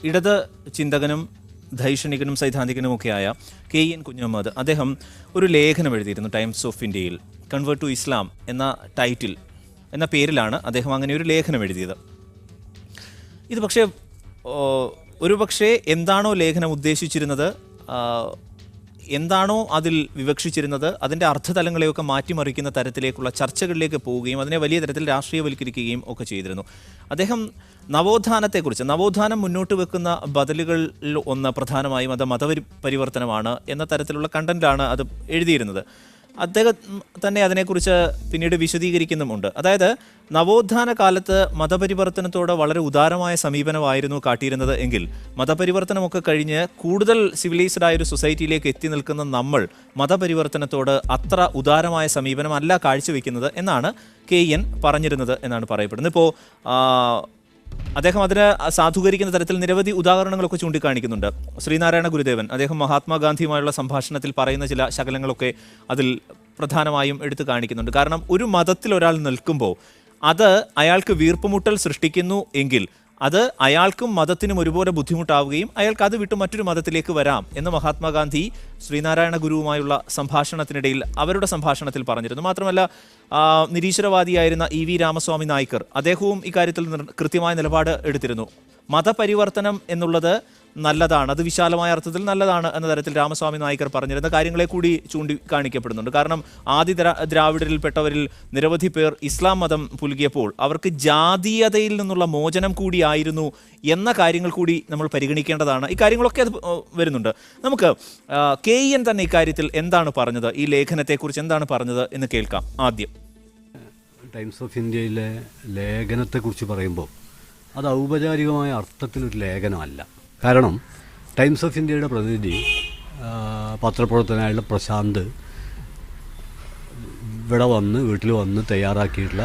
ഇടത് ചിന്തകനും ദൈക്ഷണികനും സൈദ്ധാന്തികനുമൊക്കെയായ KN കുഞ്ഞഹമ്മദ് അദ്ദേഹം ഒരു ലേഖനം എഴുതിയിരുന്നു ടൈംസ് ഓഫ് ഇന്ത്യയിൽ. കൺവേർട്ട് ടു ഇസ്ലാം എന്ന ടൈറ്റിൽ എന്ന പേരിലാണ് അദ്ദേഹം അങ്ങനെ ഒരു ലേഖനം എഴുതിയത്. ഇത് പക്ഷേ എന്താണോ ലേഖനം ഉദ്ദേശിച്ചിരുന്നത്, എന്താണോ അതിൽ വിവക്ഷിച്ചിരുന്നത്, അതിൻ്റെ അർത്ഥതലങ്ങളെയൊക്കെ മാറ്റിമറിക്കുന്ന തരത്തിലേക്കുള്ള ചർച്ചകളിലേക്ക് പോവുകയും അതിനെ വലിയ തരത്തിൽ രാഷ്ട്രീയവൽക്കരിക്കുകയും ഒക്കെ ചെയ്തിരുന്നു. അദ്ദേഹം നവോത്ഥാനത്തെക്കുറിച്ച്, നവോത്ഥാനം മുന്നോട്ട് വെക്കുന്ന ബദലുകളിൽ ഒന്ന് പ്രധാനമായും അത് മതപരിവർത്തനമാണ് എന്ന തരത്തിലുള്ള കണ്ടന്റാണ് അത് എഴുതിയിരുന്നത്. അദ്ദേഹം തന്നെ അതിനെക്കുറിച്ച് പിന്നീട് വിശദീകരിക്കുന്നുമുണ്ട്. അതായത് നവോത്ഥാന കാലത്ത് മതപരിവർത്തനത്തോട് വളരെ ഉദാരമായ സമീപനമായിരുന്നു കാട്ടിയിരുന്നത് എങ്കിൽ മതപരിവർത്തനമൊക്കെ കഴിഞ്ഞ് കൂടുതൽ സിവിലൈസ്ഡ് ആയൊരു സൊസൈറ്റിയിലേക്ക് എത്തി നിൽക്കുന്ന നമ്മൾ മതപരിവർത്തനത്തോട് അത്ര ഉദാരമായ സമീപനമല്ല കാഴ്ചവെക്കുന്നത് എന്നാണ് KN പറഞ്ഞിരുന്നത് എന്നാണ് പറയപ്പെടുന്നത്. ഇപ്പോൾ അദ്ദേഹം അതിനെ സാധൂകരിക്കുന്ന തരത്തിൽ നിരവധി ഉദാഹരണങ്ങളൊക്കെ ചൂണ്ടിക്കാണിക്കുന്നുണ്ട്. ശ്രീനാരായണ ഗുരുദേവൻ അദ്ദേഹം മഹാത്മാഗാന്ധിയുമായുള്ള സംഭാഷണത്തിൽ പറയുന്ന ചില ശകലങ്ങളൊക്കെ അതിൽ പ്രധാനമായും എടുത്തു കാണിക്കുന്നുണ്ട്. കാരണം ഒരു മതത്തിൽ ഒരാൾ നിൽക്കുമ്പോൾ അത് അയാൾക്ക് വീർപ്പുമുട്ടൽ സൃഷ്ടിക്കുന്നു എങ്കിൽ അത് അയാൾക്കും മതത്തിനും ഒരുപോലെ ബുദ്ധിമുട്ടാവുകയും അയാൾക്ക് അത് വിട്ട് മറ്റൊരു മതത്തിലേക്ക് വരാം എന്ന് മഹാത്മാഗാന്ധി ശ്രീനാരായണ ഗുരുവുമായുള്ള സംഭാഷണത്തിനിടയിൽ അവരുടെ സംഭാഷണത്തിൽ പറഞ്ഞിരുന്നു. മാത്രമല്ല നിരീശ്വരവാദിയായിരുന്ന EV രാമസ്വാമി നായ്ക്കർ അദ്ദേഹവും ഇക്കാര്യത്തിൽ കൃത്യമായ നിലപാട് എടുത്തിരുന്നു. മതപരിവർത്തനം എന്നുള്ളത് നല്ലതാണ്, അത് വിശാലമായ അർത്ഥത്തിൽ നല്ലതാണ് എന്ന തരത്തിൽ രാമസ്വാമി നായ്ക്കർ പറഞ്ഞിരുന്ന കാര്യങ്ങളെ കൂടി ചൂണ്ടിക്കാണിക്കപ്പെടുന്നുണ്ട്. കാരണം ആദി ദ്രാവിഡരിൽപ്പെട്ടവരിൽ നിരവധി പേർ ഇസ്ലാം മതം പുലുകിയപ്പോൾ അവർക്ക് ജാതീയതയിൽ നിന്നുള്ള മോചനം കൂടിയായിരുന്നു എന്ന കാര്യങ്ങൾ കൂടി നമ്മൾ പരിഗണിക്കേണ്ടതാണ്. ഈ കാര്യങ്ങളൊക്കെ അത് വരുന്നുണ്ട്. നമുക്ക് KN തന്നെ ഇക്കാര്യത്തിൽ എന്താണ് പറഞ്ഞത്, ഈ ലേഖനത്തെക്കുറിച്ച് എന്താണ് പറഞ്ഞത് എന്ന് കേൾക്കാം. ആദ്യം ടൈംസ് ഓഫ് ഇന്ത്യയിലെ ലേഖനത്തെക്കുറിച്ച് പറയുമ്പോൾ അത് ഔപചാരികമായ അർത്ഥത്തിലൊരു ലേഖനമല്ല. കാരണം ടൈംസ് ഓഫ് ഇന്ത്യയുടെ പ്രതിനിധി പത്രപ്രവർത്തകനായുള്ള പ്രശാന്ത് വീട്ടിൽ വന്ന് തയ്യാറാക്കിയിട്ടുള്ള,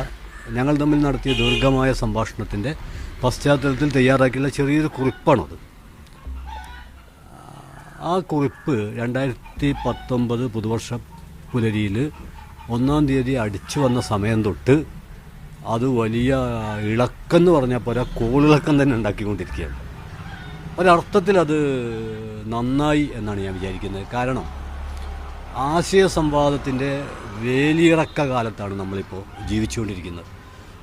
ഞങ്ങൾ തമ്മിൽ നടത്തിയ ദീർഘമായ സംഭാഷണത്തിൻ്റെ പശ്ചാത്തലത്തിൽ തയ്യാറാക്കിയുള്ള ചെറിയൊരു കുറിപ്പാണത്. ആ കുറിപ്പ് 2019 പുതുവർഷ പുലരിയിൽ 1-ാം തീയതി അടിച്ചു വന്ന സമയം തൊട്ട് അത് വലിയ ഇളക്കെന്ന് പറഞ്ഞാൽ പോരാ, കോളിളക്കം തന്നെ ഉണ്ടാക്കിക്കൊണ്ടിരിക്കുകയാണ്. ഒരർത്ഥത്തിൽ അത് നന്നായി എന്നാണ് ഞാൻ വിചാരിക്കുന്നത്. കാരണം ആശയ സംവാദത്തിൻ്റെ വേലിയിറക്ക കാലത്താണ് നമ്മളിപ്പോൾ ജീവിച്ചുകൊണ്ടിരിക്കുന്നത്.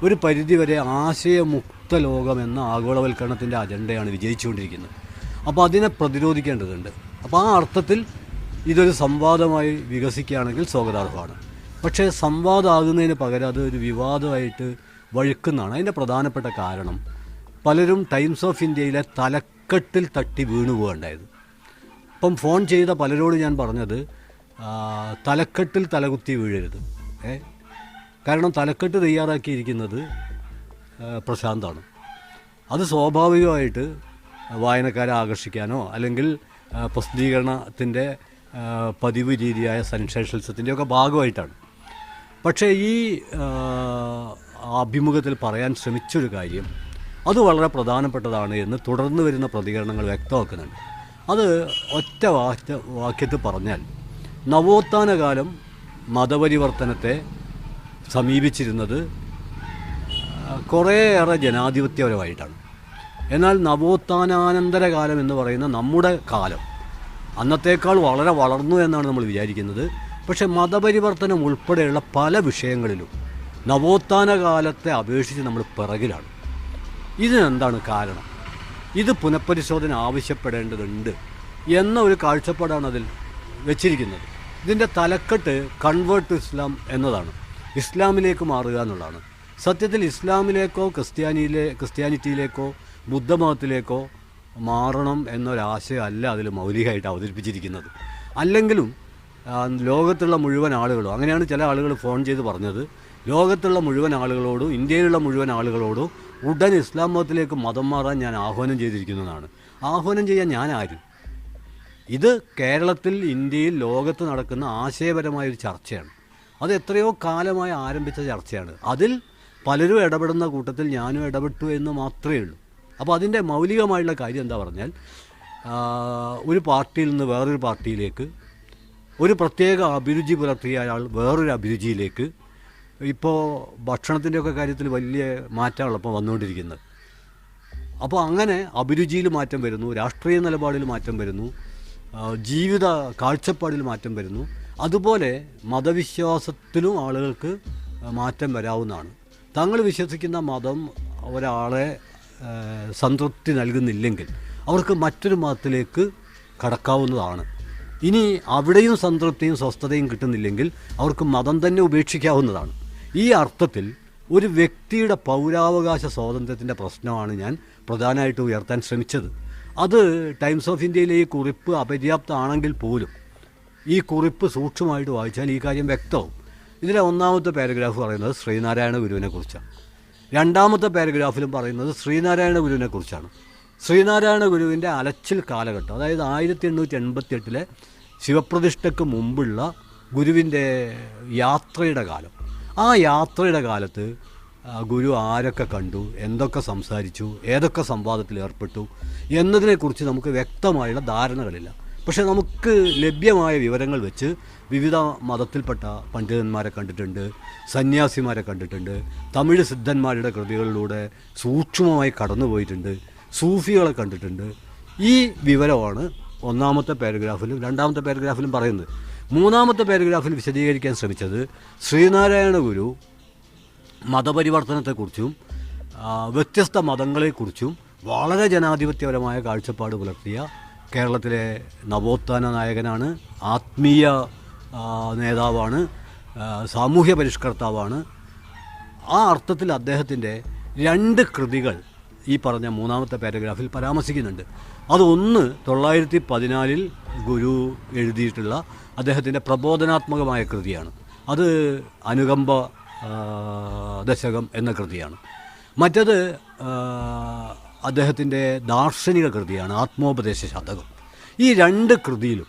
ഒരു പരിധിവരെ ആശയമുക്ത ലോകം എന്ന ആഗോളവൽക്കരണത്തിൻ്റെ അജണ്ടയാണ് വിജയിച്ചുകൊണ്ടിരിക്കുന്നത്. അപ്പോൾ അതിനെ പ്രതിരോധിക്കേണ്ടതുണ്ട്. അപ്പോൾ ആ അർത്ഥത്തിൽ ഇതൊരു സംവാദമായി വികസിക്കുകയാണെങ്കിൽ സ്വാഗതാർഹമാണ്. പക്ഷേ സംവാദമാകുന്നതിന് പകരം അത് ഒരു വിവാദമായിട്ട് വഴുക്കുന്നതാണ്. അതിൻ്റെ പ്രധാനപ്പെട്ട കാരണം പലരും ടൈംസ് ഓഫ് ഇന്ത്യയിലെ തലക്കെട്ടിൽ തട്ടി വീണുപോകേണ്ടായത്. ഇപ്പം ഫോൺ ചെയ്ത പലരോട് ഞാൻ പറഞ്ഞത് തലക്കെട്ടിൽ തലകുത്തി വീഴരുത്. കാരണം തലക്കെട്ട് തയ്യാറാക്കിയിരിക്കുന്നത് പ്രശാന്താണ്. അത് സ്വാഭാവികമായിട്ട് വായനക്കാരെ ആകർഷിക്കാനോ അല്ലെങ്കിൽ പ്രസിദ്ധീകരണത്തിൻ്റെ പതിവ് രീതിയായ സെൻസേഷണലിസത്തിൻ്റെയൊക്കെ ഭാഗമായിട്ടാണ്. പക്ഷേ ഈ അഭിമുഖത്തിൽ പറയാൻ ശ്രമിച്ചൊരു കാര്യം അത് വളരെ പ്രധാനപ്പെട്ടതാണ് എന്ന് തുടർന്ന് വരുന്ന പ്രതികരണങ്ങൾ വ്യക്തമാക്കുന്നുണ്ട്. അത് ഒറ്റ വാക്യത്തിൽ പറഞ്ഞാൽ, നവോത്ഥാന കാലം മതപരിവർത്തനത്തെ സമീപിച്ചിരുന്നത് കുറേയേറെ ജനാധിപത്യപരമായിട്ടാണ്. എന്നാൽ നവോത്ഥാനാനന്തര കാലം എന്ന് പറയുന്ന നമ്മുടെ കാലം അന്നത്തേക്കാൾ വളരെ വളർന്നു എന്നാണ് നമ്മൾ വിചാരിക്കുന്നത്. പക്ഷേ മതപരിവർത്തനം ഉൾപ്പെടെയുള്ള പല വിഷയങ്ങളിലും നവോത്ഥാന കാലത്തെ അപേക്ഷിച്ച് നമ്മൾ പിറകിലാണ്. ഇതിനെന്താണ് കാരണം? ഇത് പുനഃപരിശോധന ആവശ്യപ്പെടേണ്ടതുണ്ട് എന്ന ഒരു കാഴ്ചപ്പാടാണ് അതിൽ വെച്ചിരിക്കുന്നത്. ഇതിൻ്റെ തലക്കെട്ട് കൺവേർട്ട് ടു ഇസ്ലാം എന്നതാണ്, ഇസ്ലാമിലേക്ക് മാറുക എന്നുള്ളതാണ്. സത്യത്തിൽ ഇസ്ലാമിലേക്കോ ക്രിസ്ത്യാനിറ്റിയിലേക്കോ ബുദ്ധമതത്തിലേക്കോ മാറണം എന്നൊരാശയമല്ല അതിൽ മൗലികമായിട്ട് അവതരിപ്പിച്ചിരിക്കുന്നത്. അല്ലെങ്കിലും ലോകത്തുള്ള മുഴുവൻ ആളുകളും, അങ്ങനെയാണ് ചില ആളുകൾ ഫോൺ ചെയ്ത് പറഞ്ഞത്, ലോകത്തുള്ള മുഴുവൻ ആളുകളോടും ഇന്ത്യയിലുള്ള മുഴുവൻ ആളുകളോടും ഉടൻ ഇസ്ലാം മതത്തിലേക്ക് മതം മാറാൻ ഞാൻ ആഹ്വാനം ചെയ്തിരിക്കുന്നതാണ്. ആഹ്വാനം ചെയ്യാൻ ഞാൻ ആര്? ഇത് കേരളത്തിൽ, ഇന്ത്യയിൽ, ലോകത്ത് നടക്കുന്ന ആശയപരമായൊരു ചർച്ചയാണ്. അത് എത്രയോ കാലമായി ആരംഭിച്ച ചർച്ചയാണ്. അതിൽ പലരും ഇടപെടുന്ന കൂട്ടത്തിൽ ഞാനും ഇടപെട്ടു എന്ന് മാത്രമേ ഉള്ളൂ. അപ്പോൾ അതിൻ്റെ മൗലികമായുള്ള കാര്യം എന്താ പറഞ്ഞാൽ, ഒരു പാർട്ടിയിൽ നിന്ന് വേറൊരു പാർട്ടിയിലേക്ക്, ഒരു പ്രത്യേക അഭിരുചി പുലർത്തിയ അയാൾ വേറൊരു അഭിരുചിയിലേക്ക്, ഇപ്പോൾ ഭക്ഷണത്തിൻ്റെയൊക്കെ കാര്യത്തിൽ വലിയ മാറ്റമാണ് ഇപ്പോൾ വന്നുകൊണ്ടിരിക്കുന്നത്. അപ്പോൾ അങ്ങനെ അഭിരുചിയിൽ മാറ്റം വരുന്നു, രാഷ്ട്രീയ നിലപാടിൽ മാറ്റം വരുന്നു, ജീവിത കാഴ്ചപ്പാടിൽ മാറ്റം വരുന്നു. അതുപോലെ മതവിശ്വാസത്തിലും ആളുകൾക്ക് മാറ്റം വരാവുന്നതാണ്. തങ്ങൾ വിശ്വസിക്കുന്ന മതം ഒരാളെ സംതൃപ്തി നൽകുന്നില്ലെങ്കിൽ അവർക്ക് മറ്റൊരു മതത്തിലേക്ക് കടക്കാവുന്നതാണ്. ഇനി അവിടെയും സംതൃപ്തിയും സ്വസ്ഥതയും കിട്ടുന്നില്ലെങ്കിൽ അവർക്ക് മതം തന്നെ ഉപേക്ഷിക്കാവുന്നതാണ്. ഈ അർത്ഥത്തിൽ ഒരു വ്യക്തിയുടെ പൗരാവകാശ സ്വാതന്ത്ര്യത്തിൻ്റെ പ്രശ്നമാണ് ഞാൻ പ്രധാനമായിട്ട് ഉയർത്താൻ ശ്രമിച്ചത്. അത് ടൈംസ് ഓഫ് ഇന്ത്യയിലെ ഈ കുറിപ്പ് അപര്യാപ്തമാണെങ്കിൽ പോലും ഈ കുറിപ്പ് സൂക്ഷ്മമായിട്ട് വായിച്ചാൽ ഈ കാര്യം വ്യക്തവും. ഇതിലെ ഒന്നാമത്തെ പാരഗ്രാഫ് പറയുന്നത് ശ്രീനാരായണ ഗുരുവിനെ കുറിച്ചാണ്. രണ്ടാമത്തെ പാരഗ്രാഫിലും പറയുന്നത് ശ്രീനാരായണ ഗുരുവിനെ കുറിച്ചാണ്. ശ്രീനാരായണ ഗുരുവിൻ്റെ അലച്ചിൽ കാലഘട്ടം, അതായത് 1888 ശിവപ്രതിഷ്ഠയ്ക്ക് മുമ്പുള്ള ഗുരുവിൻ്റെ യാത്രയുടെ കാലം. ആ യാത്രയുടെ കാലത്ത് ഗുരു ആരൊക്കെ കണ്ടു, എന്തൊക്കെ സംസാരിച്ചു, ഏതൊക്കെ സംവാദത്തിൽ ഏർപ്പെട്ടു എന്നതിനെക്കുറിച്ച് നമുക്ക് വ്യക്തമായുള്ള ധാരണകളില്ല. പക്ഷേ നമുക്ക് ലഭ്യമായ വിവരങ്ങൾ വെച്ച് വിവിധ മതത്തിൽപ്പെട്ട പണ്ഡിതന്മാരെ കണ്ടിട്ടുണ്ട്, സന്യാസിമാരെ കണ്ടിട്ടുണ്ട്, തമിഴ് സിദ്ധന്മാരുടെ കൃതികളിലൂടെ സൂക്ഷ്മമായി കടന്നുപോയിട്ടുണ്ട്, സൂഫികളെ കണ്ടിട്ടുണ്ട്. ഈ വിവരമാണ് ഒന്നാമത്തെ പാരഗ്രാഫിലും രണ്ടാമത്തെ പാരഗ്രാഫിലും പറയുന്നത്. മൂന്നാമത്തെ പാരഗ്രാഫിൽ വിശദീകരിക്കാൻ ശ്രമിച്ചത് ശ്രീനാരായണ ഗുരു മതപരിവർത്തനത്തെക്കുറിച്ചും വ്യത്യസ്ത മതങ്ങളെക്കുറിച്ചും വളരെ ജനാധിപത്യപരമായ കാഴ്ചപ്പാട് പുലർത്തിയ കേരളത്തിലെ നവോത്ഥാന നായകനാണ്, ആത്മീയ നേതാവാണ്, സാമൂഹ്യ പരിഷ്കർത്താവാണ്. ആ അർത്ഥത്തിൽ അദ്ദേഹത്തിൻ്റെ 2 കൃതികൾ ഈ പറഞ്ഞ മൂന്നാമത്തെ പാരഗ്രാഫിൽ പരാമർശിക്കുന്നുണ്ട്. അതൊന്ന് 1914 ഗുരു എഴുതിയിട്ടുള്ള അദ്ദേഹത്തിൻ്റെ പ്രബോധനാത്മകമായ കൃതിയാണ്. അത് അനുകമ്പ ദശകം എന്ന കൃതിയാണ്. മറ്റത് അദ്ദേഹത്തിൻ്റെ ദാർശനിക കൃതിയാണ്, ആത്മോപദേശ ശതകം. ഈ 2 കൃതിയിലും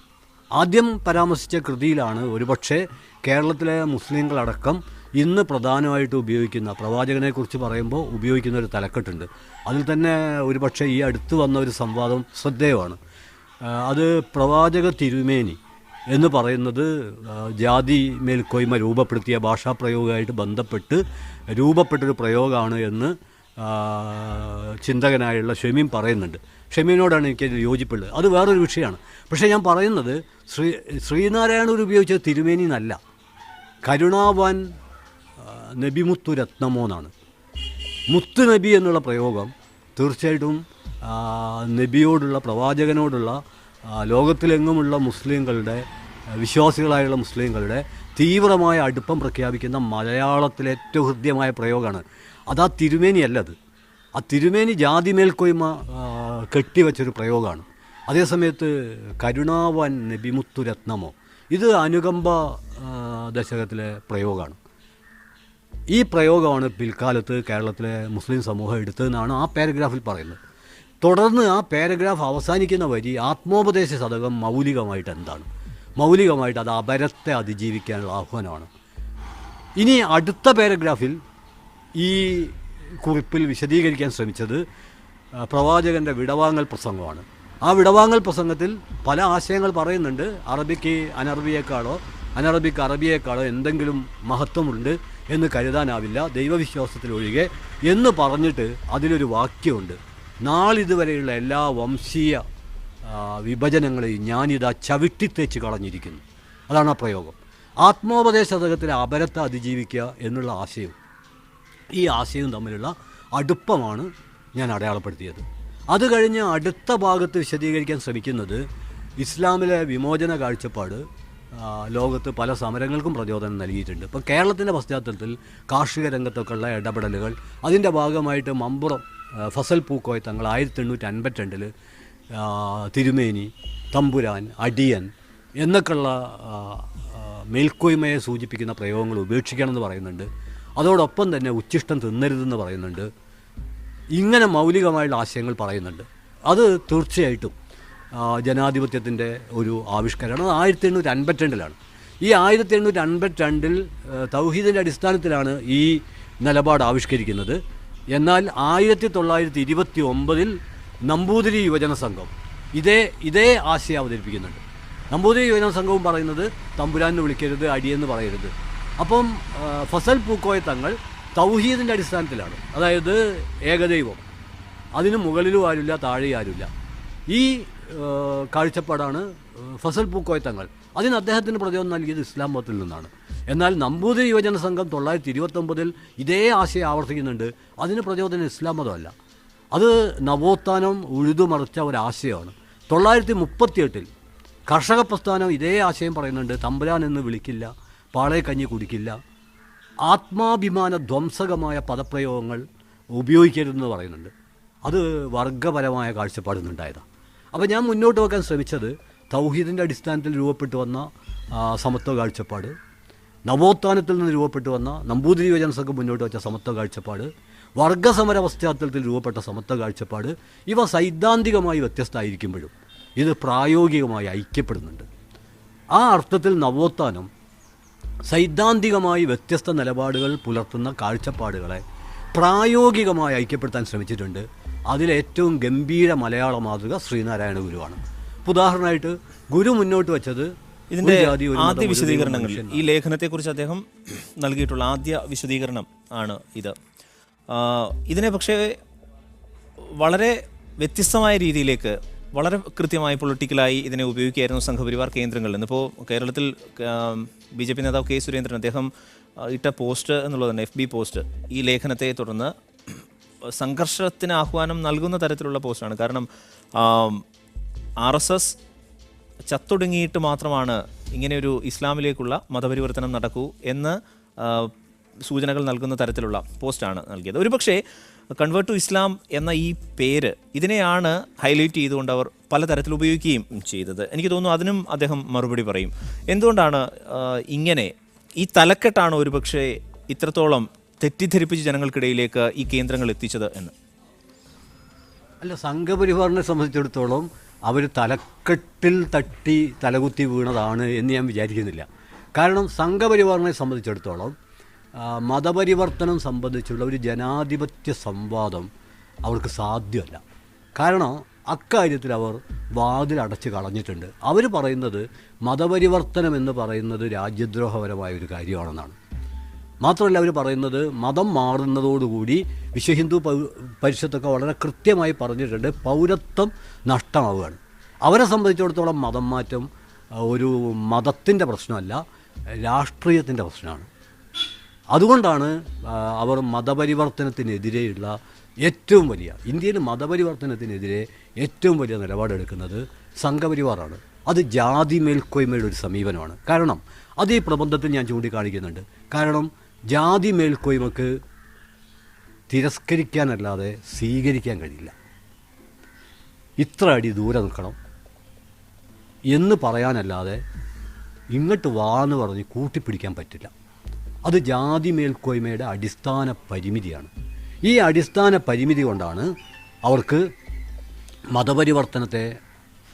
ആദ്യം പരാമർശിച്ച കൃതിയിലാണ് ഒരുപക്ഷെ കേരളത്തിലെ മുസ്ലിങ്ങളടക്കം ഇന്ന് പ്രധാനമായിട്ട് ഉപയോഗിക്കുന്ന, പ്രവാചകനെക്കുറിച്ച് പറയുമ്പോൾ ഉപയോഗിക്കുന്ന ഒരു തലക്കെട്ടുണ്ട്. അതിൽ തന്നെ ഒരുപക്ഷെ ഈ അടുത്ത് വന്ന ഒരു സംവാദം ശ്രദ്ധേയമാണ്. അത് പ്രവാചക തിരുമേനി എന്ന് പറയുന്നത് ജാതി മേൽക്കോയ്മ രൂപപ്പെടുത്തിയ ഭാഷാപ്രയോഗമായിട്ട് ബന്ധപ്പെട്ട് രൂപപ്പെട്ടൊരു പ്രയോഗമാണ് എന്ന് ചിന്തകനായുള്ള ഷമീം പറയുന്നുണ്ട്. ഷമീമിനോടാണ് എനിക്കത് യോജിപ്പുള്ളത്. അത് വേറൊരു വിഷയമാണ്. പക്ഷേ ഞാൻ പറയുന്നത് ശ്രീനാരായണൂർ ഉപയോഗിച്ച തിരുമേനി എന്നല്ല, കരുണാവാൻ നബിമുത്തു രത്നമോ എന്നാണ്. മുത്ത് നബി എന്നുള്ള പ്രയോഗം തീർച്ചയായിട്ടും നബിയോടുള്ള, പ്രവാചകനോടുള്ള ലോകത്തിലെങ്ങുമുള്ള മുസ്ലിങ്ങളുടെ, വിശ്വാസികളായുള്ള മുസ്ലിങ്ങളുടെ തീവ്രമായ അടുപ്പം പ്രഖ്യാപിക്കുന്ന മലയാളത്തിലെ ഏറ്റവും ഹൃദ്യമായ പ്രയോഗമാണ്. അതാ തിരുമേനിയല്ലത്. ആ തിരുമേനി ജാതി മേൽക്കോയ്മ കെട്ടിവെച്ചൊരു പ്രയോഗമാണ്. അതേസമയത്ത് കരുണാവാൻ നബിമുത്തു രത്നമോ ഇത് അനുകമ്പ ദശകത്തിലെ പ്രയോഗമാണ്. ഈ പ്രയോഗമാണ് പിൽക്കാലത്ത് കേരളത്തിലെ മുസ്ലിം സമൂഹം എടുത്തതെന്നാണ് ആ പാരഗ്രാഫിൽ പറയുന്നത്. തുടർന്ന് ആ പാരഗ്രാഫ് അവസാനിക്കുന്ന വരി ആത്മോപദേശ ശതകം മൗലികമായിട്ട് എന്താണ്? മൗലികമായിട്ട് അത് അപരത്തെ അതിജീവിക്കാനുള്ള ആഹ്വാനമാണ്. ഇനി അടുത്ത പാരഗ്രാഫിൽ ഈ കുറിപ്പിൽ വിശദീകരിക്കാൻ ശ്രമിച്ചത് പ്രവാചകൻ്റെ വിടവാങ്ങൽ പ്രസംഗമാണ്. ആ വിടവാങ്ങൽ പ്രസംഗത്തിൽ പല ആശയങ്ങൾ പറയുന്നുണ്ട്. അറബിക്ക് അനറബിയേക്കാളോ അനറബിക്ക് അറബിയേക്കാളോ എന്തെങ്കിലും മഹത്വമുണ്ട് എന്ന് കരുതാനാവില്ല, ദൈവവിശ്വാസത്തിലൊഴികെ എന്ന് പറഞ്ഞിട്ട് അതിലൊരു വാക്യമുണ്ട്: നാളിതുവരെയുള്ള എല്ലാ വംശീയ വിഭജനങ്ങളെയും ഞാനിതാ ചവിട്ടിത്തേച്ച് കളഞ്ഞിരിക്കുന്നു. അതാണ് ആ പ്രയോഗം. ആത്മോപദേശ ശതകത്തിലെ അപരത്തെ അതിജീവിക്കുക എന്നുള്ള ആശയവും ഈ ആശയവും തമ്മിലുള്ള അടുപ്പമാണ് ഞാൻ അടയാളപ്പെടുത്തിയത്. അത് കഴിഞ്ഞ് അടുത്ത ഭാഗത്ത് വിശദീകരിക്കാൻ ശ്രമിക്കുന്നത് ഇസ്ലാമിലെ വിമോചന കാഴ്ചപ്പാട് ലോകത്ത് പല സമരങ്ങൾക്കും പ്രചോദനം നൽകിയിട്ടുണ്ട്. ഇപ്പം കേരളത്തിൻ്റെ പശ്ചാത്തലത്തിൽ കാർഷിക രംഗത്തൊക്കെയുള്ള ഇടപെടലുകൾ, അതിൻ്റെ ഭാഗമായിട്ട് മമ്പുറം ഫസൽ പൂക്കോയ തങ്ങൾ 1852 തിരുമേനി, തമ്പുരാൻ, അടിയൻ എന്നൊക്കെയുള്ള മേൽക്കോയ്മയെ സൂചിപ്പിക്കുന്ന പ്രയോഗങ്ങൾ ഉപേക്ഷിക്കണമെന്ന് പറയുന്നുണ്ട്. അതോടൊപ്പം തന്നെ ഉച്ഛിഷ്ടം തിന്നരുതെന്ന് പറയുന്നുണ്ട്. ഇങ്ങനെ മൗലികമായുള്ള ആശയങ്ങൾ പറയുന്നുണ്ട്. അത് തീർച്ചയായിട്ടും ജനാധിപത്യത്തിൻ്റെ ഒരു ആവിഷ്കാരമാണ്. 1852 ഈ 1852 തൗഹീദിൻ്റെ അടിസ്ഥാനത്തിലാണ് ഈ നിലപാട് ആവിഷ്കരിക്കുന്നത്. എന്നാൽ 1929 നമ്പൂതിരി യുവജന സംഘം ഇതേ ആശയം അവതരിപ്പിക്കുന്നുണ്ട്. നമ്പൂതിരി യുവജന സംഘവും പറയുന്നത് തമ്പുരാനെ വിളിക്കരുത്, അടിയെന്ന് പറയരുത്. അപ്പം ഫസൽ പൂക്കോയ തങ്ങൾ തൗഹീദിൻ്റെ അടിസ്ഥാനത്തിലാണ്, അതായത് ഏകദൈവം, അതിന് മുകളിലും ആരുമില്ല, താഴെയും ആരുമില്ല. ഈ കാഴ്ചപ്പാടാണ് ഫസൽ പൂക്കോയ തങ്ങൾ. അതിന് അദ്ദേഹത്തിന് പ്രചോദനം നൽകിയത് ഇസ്ലാം മതത്തിൽ നിന്നാണ്. എന്നാൽ നമ്പൂതിരി യുവജന സംഘം 1929 ഇതേ ആശയം ആവർത്തിക്കുന്നുണ്ട്. അതിന് പ്രചോദനം ഇസ്ലാം മതമല്ല, അത് നവോത്ഥാനം ഉഴുതുമറിച്ച ഒരാശയമാണ്. 1938 കർഷക പ്രസ്ഥാനം ഇതേ ആശയം പറയുന്നുണ്ട്. തമ്പുരാൻ എന്ന് വിളിക്കില്ല, പാളയക്കഞ്ഞി കുടിക്കില്ല, ആത്മാഭിമാന ധ്വംസകമായ പദപ്രയോഗങ്ങൾ ഉപയോഗിക്കരുതെന്ന് പറയുന്നുണ്ട്. അത് വർഗപരമായ കാഴ്ചപ്പാടിൽ നിന്നുണ്ടായതാണ്. അപ്പോൾ ഞാൻ മുന്നോട്ട് വെക്കാൻ ശ്രമിച്ചത് തൗഹീദിൻ്റെ അടിസ്ഥാനത്തിൽ രൂപപ്പെട്ടു വന്ന സമത്വ കാഴ്ചപ്പാട്, നവോത്ഥാനത്തിൽ നിന്ന് രൂപപ്പെട്ടു വന്ന നമ്പൂതിരി യുവജന സംഘം മുന്നോട്ട് വെച്ച സമത്വ കാഴ്ചപ്പാട്, വർഗസമര പശ്ചാത്തലത്തിൽ രൂപപ്പെട്ട സമത്വ കാഴ്ചപ്പാട്, ഇവ സൈദ്ധാന്തികമായി വ്യത്യസ്തമായിരിക്കുമ്പോഴും ഇത് പ്രായോഗികമായി ഐക്യപ്പെടുന്നുണ്ട്. ആ അർത്ഥത്തിൽ നവോത്ഥാനം സൈദ്ധാന്തികമായി വ്യത്യസ്ത നിലപാടുകൾ പുലർത്തുന്ന കാഴ്ചപ്പാടുകളെ പ്രായോഗികമായി ഐക്യപ്പെടുത്താൻ ശ്രമിച്ചിട്ടുണ്ട്. അതിലേറ്റവും ഗംഭീര മലയാള മാതൃക ശ്രീനാരായണ ഗുരുവാണ്. ഉദാഹരണമായിട്ട് ഗുരു മുന്നോട്ട് വെച്ചത് ഇതിൻ്റെ ആദ്യ വിശദീകരണങ്ങൾ, ഈ ലേഖനത്തെക്കുറിച്ച് അദ്ദേഹം നൽകിയിട്ടുള്ള ആദ്യ വിശദീകരണം ആണ് ഇത്. ഇതിനെ പക്ഷേ വളരെ വ്യത്യസ്തമായ രീതിയിലേക്ക്, വളരെ കൃത്യമായി പൊളിറ്റിക്കലായി ഇതിനെ ഉപയോഗിക്കുകയായിരുന്നു സംഘപരിവാർ കേന്ദ്രങ്ങളിൽ നിന്ന്. ഇപ്പോൾ കേരളത്തിൽ BJP നേതാവ് കെ സുരേന്ദ്രൻ അദ്ദേഹം ഇട്ട പോസ്റ്റ് എന്നുള്ളത് തന്നെ, FB പോസ്റ്റ്, ഈ ലേഖനത്തെ തുടർന്ന് സംഘർഷത്തിന് ആഹ്വാനം നൽകുന്ന തരത്തിലുള്ള പോസ്റ്റാണ്. കാരണം RSS ചത്തൊടുങ്ങിയിട്ട് മാത്രമാണ് ഇങ്ങനെയൊരു ഇസ്ലാമിലേക്കുള്ള മതപരിവർത്തനം നടക്കൂ എന്ന് സൂചനകൾ നൽകുന്ന തരത്തിലുള്ള പോസ്റ്റാണ് നൽകിയത്. ഒരുപക്ഷെ കൺവേർട്ട് ടു ഇസ്ലാം എന്ന ഈ പേര്, ഇതിനെയാണ് ഹൈലൈറ്റ് ചെയ്തുകൊണ്ട് അവർ പലതരത്തിൽ ഉപയോഗിക്കുകയും ചെയ്തത്. എനിക്ക് തോന്നുന്നു അതിനും അദ്ദേഹം മറുപടി പറയും. എന്തുകൊണ്ടാണ് ഇങ്ങനെ ഈ തലക്കെട്ടാണ് ഒരുപക്ഷെ ഇത്രത്തോളം തെറ്റിദ്ധരിപ്പിച്ച് ജനങ്ങൾക്കിടയിലേക്ക് ഈ കേന്ദ്രങ്ങൾ എത്തിച്ചത് എന്ന്? അല്ല, സംഘപരിവാറിനെ സംബന്ധിച്ചിടത്തോളം അവർ തലക്കെട്ടിൽ തട്ടി തലകുത്തി വീണതാണ് എന്ന് ഞാൻ വിചാരിക്കുന്നില്ല. കാരണം സംഘപരിവാറിനെ സംബന്ധിച്ചിടത്തോളം മതപരിവർത്തനം സംബന്ധിച്ചുള്ള ഒരു ജനാധിപത്യ സംവാദം അവർക്ക് സാധ്യമല്ല. കാരണം അക്കാര്യത്തിൽ അവർ വാതിലടച്ച് കളഞ്ഞിട്ടുണ്ട്. അവർ പറയുന്നത് മതപരിവർത്തനം എന്ന് പറയുന്നത് രാജ്യദ്രോഹപരമായ ഒരു കാര്യമാണെന്നാണ്. മാത്രമല്ല, അവർ പറയുന്നത് മതം മാറുന്നതോടുകൂടി വിശ്വഹിന്ദു പരിഷത്തൊക്കെ വളരെ കൃത്യമായി പറഞ്ഞിട്ടുണ്ട്, പൗരത്വം നഷ്ടമാവുകയാണ്. അവരെ സംബന്ധിച്ചിടത്തോളം മതം മാറ്റം ഒരു മതത്തിൻ്റെ പ്രശ്നമല്ല, രാഷ്ട്രീയത്തിൻ്റെ പ്രശ്നമാണ്. അതുകൊണ്ടാണ് അവർ മതപരിവർത്തനത്തിനെതിരെയുള്ള ഏറ്റവും വലിയ, ഇന്ത്യയിൽ മതപരിവർത്തനത്തിനെതിരെ ഏറ്റവും വലിയ നിലപാടെടുക്കുന്നത് സംഘപരിവാറാണ്. അത് ജാതി മേൽക്കോയ്മയുടെ ഒരു സമീപനമാണ്. കാരണം അത് ഈ പ്രബന്ധത്തിൽ ഞാൻ ചൂണ്ടിക്കാണിക്കുന്നുണ്ട്. കാരണം ജാതി മേൽക്കോയ്മക്ക് തിരസ്കരിക്കാനല്ലാതെ സ്വീകരിക്കാൻ കഴിയില്ല. ഇത്ര അടി ദൂരെ നിൽക്കണം എന്ന് പറയാനല്ലാതെ ഇങ്ങോട്ട് വാന്ന് പറഞ്ഞ് കൂട്ടിപ്പിടിക്കാൻ പറ്റില്ല. അത് ജാതി മേൽക്കോയ്മയുടെ അടിസ്ഥാന പരിമിതിയാണ്. ഈ അടിസ്ഥാന പരിമിതി കൊണ്ടാണ് അവർക്ക് മതപരിവർത്തനത്തെ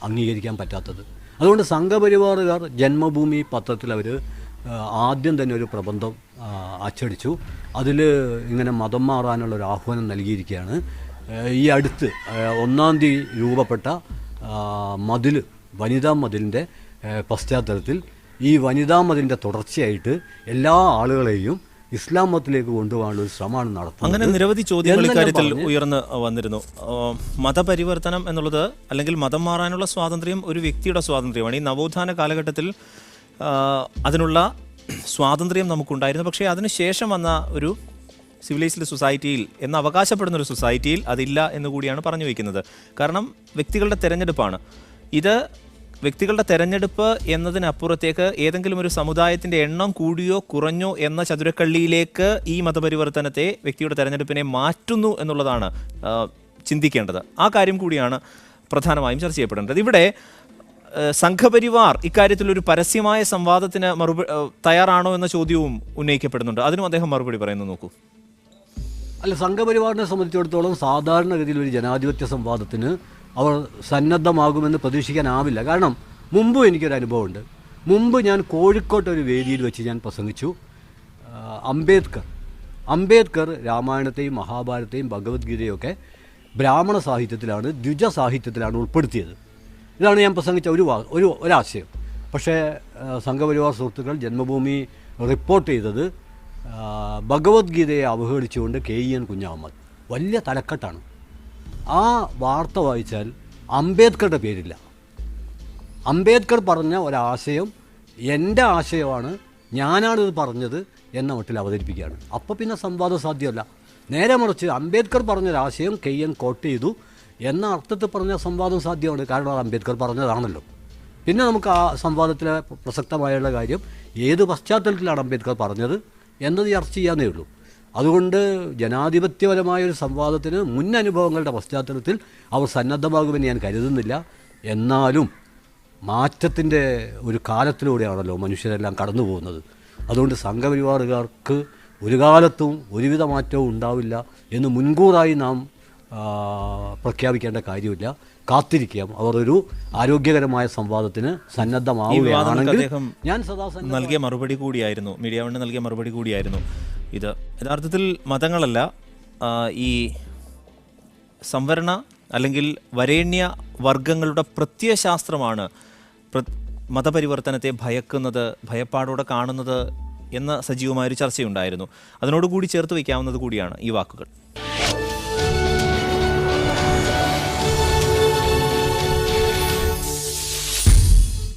അംഗീകരിക്കാൻ പറ്റാത്തത്. അതുകൊണ്ട് സംഘപരിവാറുകാർ ജന്മഭൂമി പത്രത്തിൽ അവർ ആദ്യം തന്നെ ഒരു പ്രബന്ധം അച്ചടിച്ചു. അതിൽ ഇങ്ങനെ മതം മാറാനുള്ളൊരു ആഹ്വാനം നൽകിയിരിക്കുകയാണ്. ഈ അടുത്ത് 1-ാം തീയതി രൂപപ്പെട്ട മതിൽ, വനിതാ മതിലിൻ്റെ പശ്ചാത്തലത്തിൽ ഈ വനിതാ മതിലിൻ്റെ തുടർച്ചയായിട്ട് എല്ലാ ആളുകളെയും ഇസ്ലാം മതത്തിലേക്ക് കൊണ്ടുപോകാനുള്ള ഒരു ശ്രമമാണ് നടത്തുന്നത്. അങ്ങനെ നിരവധി ചോദ്യങ്ങൾ ഇക്കാര്യത്തിൽ ഉയർന്നു വന്നിരുന്നു. മതപരിവർത്തനം എന്നുള്ളത്, അല്ലെങ്കിൽ മതം മാറാനുള്ള സ്വാതന്ത്ര്യം ഒരു വ്യക്തിയുടെ സ്വാതന്ത്ര്യമാണ്. ഈ നവോത്ഥാന കാലഘട്ടത്തിൽ അതിനുള്ള സ്വാതന്ത്ര്യം നമുക്കുണ്ടായിരുന്നു. പക്ഷേ അതിനുശേഷം വന്ന ഒരു സിവിലൈസ്ഡ് സൊസൈറ്റിയിൽ എന്ന് അവകാശപ്പെടുന്ന ഒരു സൊസൈറ്റിയിൽ അതില്ല എന്നുകൂടിയാണ് പറഞ്ഞു വയ്ക്കുന്നത്. കാരണം വ്യക്തികളുടെ തെരഞ്ഞെടുപ്പാണ് ഇത്. വ്യക്തികളുടെ തെരഞ്ഞെടുപ്പ് എന്നതിനപ്പുറത്തേക്ക് ഏതെങ്കിലും ഒരു സമുദായത്തിൻ്റെ എണ്ണം കൂടിയോ കുറഞ്ഞോ എന്ന ചതുരക്കള്ളിയിലേക്ക് ഈ മതപരിവർത്തനത്തെ, വ്യക്തിയുടെ തെരഞ്ഞെടുപ്പിനെ മാറ്റുന്നു എന്നുള്ളതാണ് ചിന്തിക്കേണ്ടത്. ആ കാര്യം കൂടിയാണ് പ്രധാനമായും ചർച്ച ചെയ്യപ്പെടേണ്ടത്. ഇവിടെ സംഘപരിവാർ ഇക്കാര്യത്തിൽ ഒരു പരസ്യമായ സംവാദത്തിന് തയ്യാറാണോ എന്ന ചോദ്യവും ഉന്നയിക്കപ്പെടുന്നുണ്ട്. അതിനും അദ്ദേഹം മറുപടി പറയുന്നു. നോക്കൂ. അല്ല, സംഘപരിവാറിനെ സംബന്ധിച്ചിടത്തോളം സാധാരണഗതിയിൽ ഒരു ജനാധിപത്യ സംവാദത്തിന് അവർ സന്നദ്ധമാകുമെന്ന് പ്രതീക്ഷിക്കാനാവില്ല. കാരണം മുമ്പും എനിക്കൊരു അനുഭവമുണ്ട്. മുമ്പ് ഞാൻ കോഴിക്കോട്ടെ ഒരു വേദിയിൽ വെച്ച് ഞാൻ പ്രസംഗിച്ചു. അംബേദ്കർ രാമായണത്തെയും മഹാഭാരതത്തെയും ഭഗവത്ഗീതയും ഒക്കെ ബ്രാഹ്മണ സാഹിത്യത്തിലാണ്, ദ്വിജ സാഹിത്യത്തിലാണ് ഉൾപ്പെടുത്തിയത്. ഇതാണ് ഞാൻ പ്രസംഗിച്ച ഒരാശയം. പക്ഷേ സംഘപരിവാർ സുഹൃത്തുക്കൾ ജന്മഭൂമി റിപ്പോർട്ട് ചെയ്തത് ഭഗവത്ഗീതയെ അവഹേളിച്ചുകൊണ്ട് KEN കുഞ്ഞഹമ്മദ്. വലിയ തലക്കെട്ടാണ്. ആ വാർത്ത വായിച്ചാൽ അംബേദ്കറുടെ പേരില്ല. അംബേദ്കർ പറഞ്ഞ ഒരാശയം എൻ്റെ ആശയമാണ്, ഞാനാണിത് പറഞ്ഞത് എന്ന മട്ടിൽ അവതരിപ്പിക്കുകയാണ്. അപ്പോൾ പിന്നെ സംവാദം സാധ്യമല്ല. നേരെ മറിച്ച് അംബേദ്കർ പറഞ്ഞൊരാശയം കെയ്യൻ കോട്ട് ചെയ്തു എന്ന അർത്ഥത്തിൽ പറഞ്ഞ സംവാദം സാധ്യമാണ്. കാരണം അത് അംബേദ്കർ പറഞ്ഞതാണല്ലോ. പിന്നെ നമുക്ക് ആ സംവാദത്തിലെ പ്രസക്തമായുള്ള കാര്യം ഏത് പശ്ചാത്തലത്തിലാണ് അംബേദ്കർ പറഞ്ഞത് എന്നത് ചർച്ച ചെയ്യാനേ ഉള്ളൂ. അതുകൊണ്ട് ജനാധിപത്യപരമായൊരു സംവാദത്തിന് മുൻ അനുഭവങ്ങളുടെ പശ്ചാത്തലത്തിൽ അവർ സന്നദ്ധമാകുമെന്ന് ഞാൻ കരുതുന്നില്ല. എന്നാലും മാറ്റത്തിൻ്റെ ഒരു കാലത്തിലൂടെയാണല്ലോ മനുഷ്യരെല്ലാം കടന്നു പോകുന്നത്. അതുകൊണ്ട് സംഘപരിവാറുകാർക്ക് ഒരു കാലത്തും ഒരുവിധ മാറ്റവും ഉണ്ടാവില്ല എന്ന് മുൻകൂറായി നാം പ്രഖ്യാപിക്കേണ്ട കാര്യമില്ല. കാത്തിരിക്കാം. അവർ ഒരു ആരോഗ്യകരമായ സംവാദത്തിന് സന്നദ്ധമാവുകയാണെങ്കിൽ ഞാൻ നൽകിയ മറുപടി കൂടിയായിരുന്നു, മീഡിയ വണ്ണ് നൽകിയ മറുപടി കൂടിയായിരുന്നു ഇത്. യഥാർത്ഥത്തിൽ മതങ്ങളല്ല, ഈ സംവരണ അല്ലെങ്കിൽ വരേണ്യ വർഗങ്ങളുടെ പ്രത്യയശാസ്ത്രമാണ് മതപരിവർത്തനത്തെ ഭയക്കുന്നത്, ഭയപ്പാടോടെ കാണുന്നത് എന്ന സജീവമായൊരു ചർച്ചയുണ്ടായിരുന്നു. അതിനോടുകൂടി ചേർത്ത് വയ്ക്കാവുന്നത് കൂടിയാണ് ഈ വാക്കുകൾ.